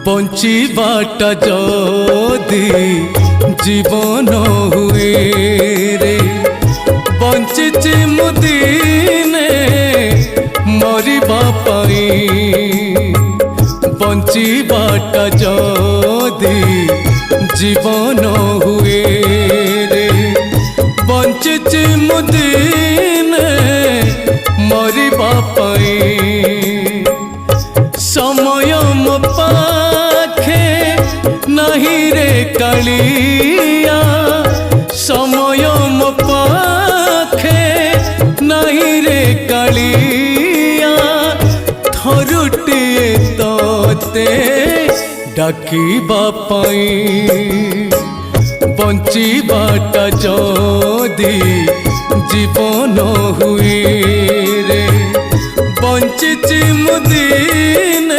बंचीबाटा जदि जीवन हुए रे बंचिची मु दिने मरिबा पाई बंचीबाटा जदि जीवन हुए रे बंचिची मु दिने मरिबा पाई समय मो पाखे नहीं रे कालिया समय मो पाखे नहीं रे कालिया थरुटिए तोते डाकिबा पाई बंचीबाटा जदि जीवन हुए रे बंचिची मु दिन